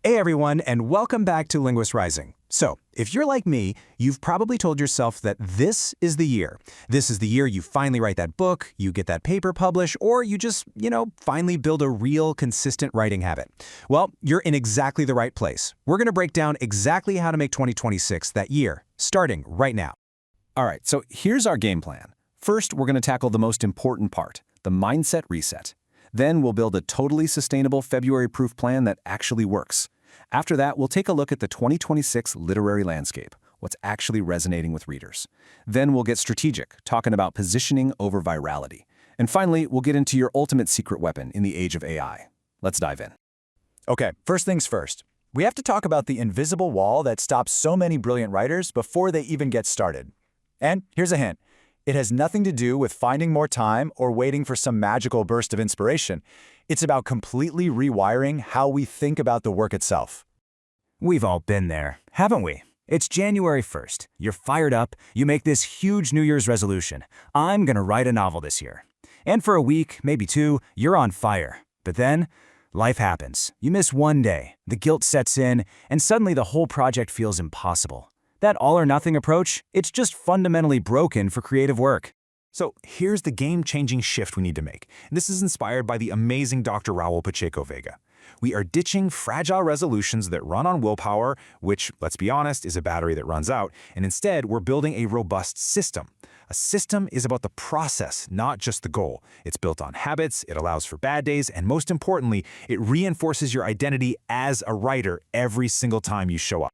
Hey everyone, and welcome back to Linguist Rising. So, if you're like me, you've probably told yourself that this is the year. This is the year you finally write that book, you get that paper published, or you just, finally build a real, consistent writing habit. Well, you're in exactly the right place. We're going to break down exactly how to make 2026 that year, starting right now. All right, so here's our game plan. First, we're going to tackle the most important part, the mindset reset. Then we'll build a totally sustainable February-proof plan that actually works. After that, we'll take a look at the 2026 literary landscape, what's actually resonating with readers. Then we'll get strategic, talking about positioning over virality. And finally, we'll get into your ultimate secret weapon in the age of AI. Let's dive in. Okay, first things first. We have to talk about the invisible wall that stops so many brilliant writers before they even get started. And here's a hint. It has nothing to do with finding more time or waiting for some magical burst of inspiration. It's about completely rewiring how we think about the work itself. We've all been there, haven't we? It's January 1st. You're fired up. You make this huge New Year's resolution. I'm going to write a novel this year. And for a week, maybe two, you're on fire. But then, life happens. You miss one day, the guilt sets in, and suddenly the whole project feels impossible. That all-or-nothing approach, it's just fundamentally broken for creative work. So here's the game-changing shift we need to make. This is inspired by the amazing Dr. Raul Pacheco Vega. We are ditching fragile resolutions that run on willpower, which, let's be honest, is a battery that runs out, and instead we're building a robust system. A system is about the process, not just the goal. It's built on habits, it allows for bad days, and most importantly, it reinforces your identity as a writer every single time you show up.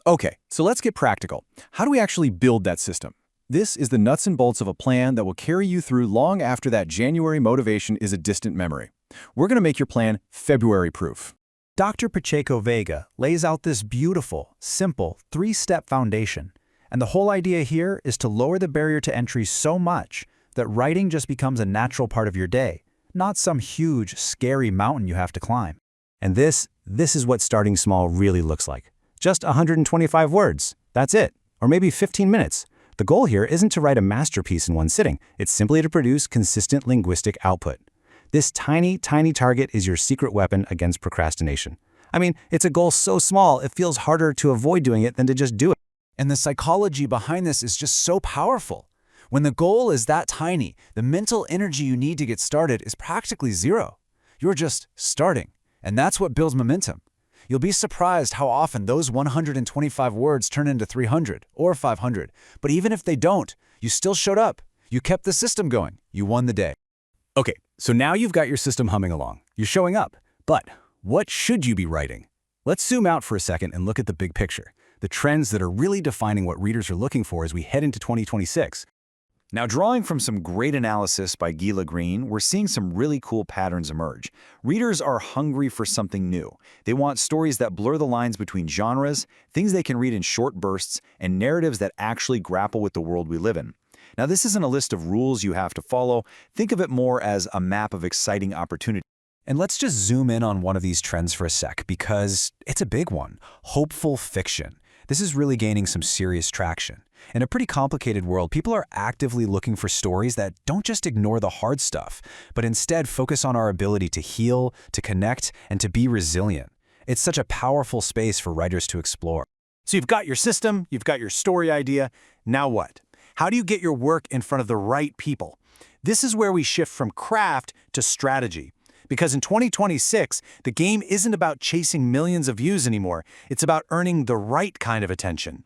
Okay, so let's get practical. How do we actually build that system? This is the nuts and bolts of a plan that will carry you through long after that January motivation is a distant memory. We're going to make your plan February-proof. Dr. Pacheco Vega lays out this beautiful, simple, three-step foundation. And the whole idea here is to lower the barrier to entry so much that writing just becomes a natural part of your day, not some huge, scary mountain you have to climb. And this is what starting small really looks like. Just 125 words. That's it. Or maybe 15 minutes. The goal here isn't to write a masterpiece in one sitting. It's simply to produce consistent linguistic output. This tiny, tiny target is your secret weapon against procrastination. I mean, it's a goal so small, it feels harder to avoid doing it than to just do it. And the psychology behind this is just so powerful. When the goal is that tiny, the mental energy you need to get started is practically zero. You're just starting, and that's what builds momentum. You'll be surprised how often those 125 words turn into 300 or 500. But even if they don't, you still showed up. You kept the system going. You won the day. Okay, so now you've got your system humming along. You're showing up. But what should you be writing? Let's zoom out for a second and look at the big picture, the trends that are really defining what readers are looking for as we head into 2026. Now, drawing from some great analysis by Gila Green, we're seeing some really cool patterns emerge. Readers are hungry for something new. They want stories that blur the lines between genres, things they can read in short bursts, and narratives that actually grapple with the world we live in. Now, this isn't a list of rules you have to follow. Think of it more as a map of exciting opportunity. And let's just zoom in on one of these trends for a sec, because it's a big one. Hopeful fiction. This is really gaining some serious traction. In a pretty complicated world, people are actively looking for stories that don't just ignore the hard stuff, but instead focus on our ability to heal, to connect, and to be resilient. It's such a powerful space for writers to explore. So you've got your system, you've got your story idea. Now what? How do you get your work in front of the right people? This is where we shift from craft to strategy. Because in 2026, the game isn't about chasing millions of views anymore. It's about earning the right kind of attention.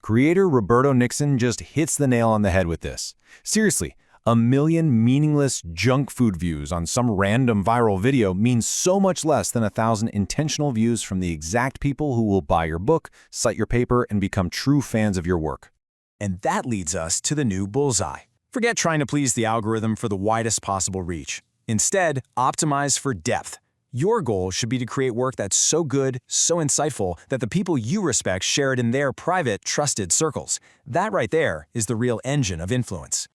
Creator Roberto Nixon just hits the nail on the head with this. Seriously, 1 million meaningless junk food views on some random viral video means so much less than 1,000 intentional views from the exact people who will buy your book, cite your paper, and become true fans of your work. And that leads us to the new bullseye. Forget trying to please the algorithm for the widest possible reach. Instead, optimize for depth. Your goal should be to create work that's so good, so insightful, that the people you respect share it in their private, trusted circles. That right there is the real engine of influence.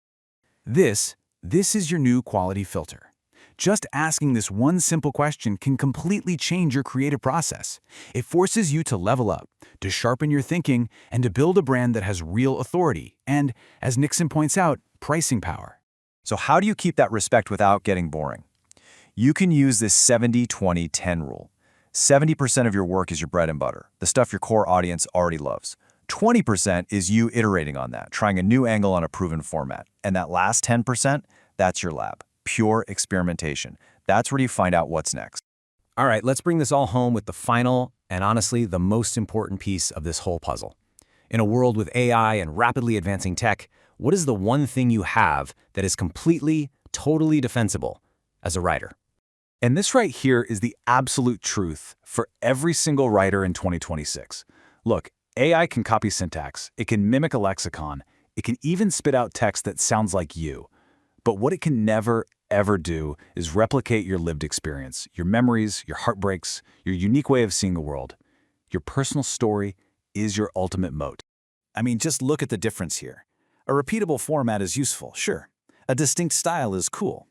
This is your new quality filter. Just asking this one simple question can completely change your creative process. It forces you to level up, to sharpen your thinking, and to build a brand that has real authority and, as Nixon points out, pricing power. So how do you keep that respect without getting boring? You can use this 70-20-10 rule. 70% of your work is your bread and butter, the stuff your core audience already loves. 20% is you iterating on that, trying a new angle on a proven format. And that last 10%, that's your lab. Pure experimentation. That's where you find out what's next. All right, let's bring this all home with the final and honestly the most important piece of this whole puzzle. In a world with AI and rapidly advancing tech, what is the one thing you have that is completely, totally defensible as a writer? And this right here is the absolute truth for every single writer in 2026. Look, AI can copy syntax, it can mimic a lexicon, it can even spit out text that sounds like you. But what it can never, ever do is replicate your lived experience, your memories, your heartbreaks, your unique way of seeing the world. Your personal story is your ultimate moat. I mean, just look at the difference here. A repeatable format is useful, sure. A distinct style is cool.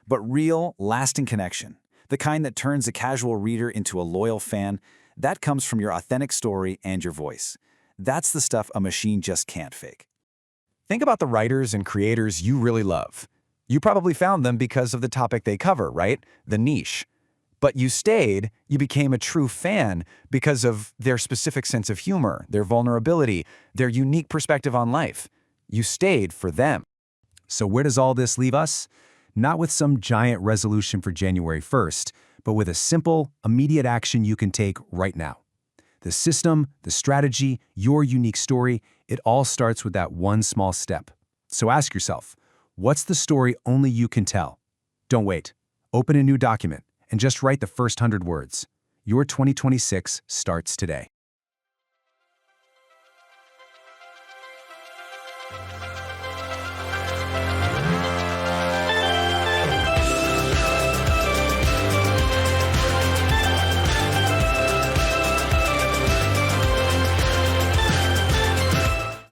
But real, lasting connection, the kind that turns a casual reader into a loyal fan, that comes from your authentic story and your voice. That's the stuff a machine just can't fake. Think about the writers and creators you really love. You probably found them because of the topic they cover, right? The niche. But you stayed, you became a true fan because of their specific sense of humor, their vulnerability, their unique perspective on life. You stayed for them. So where does all this leave us? Not with some giant resolution for January 1st, but with a simple, immediate action you can take right now. The system, the strategy, your unique story, it all starts with that one small step. So ask yourself, what's the story only you can tell? Don't wait. Open a new document and just write the first 100 words. Your 2026 starts today.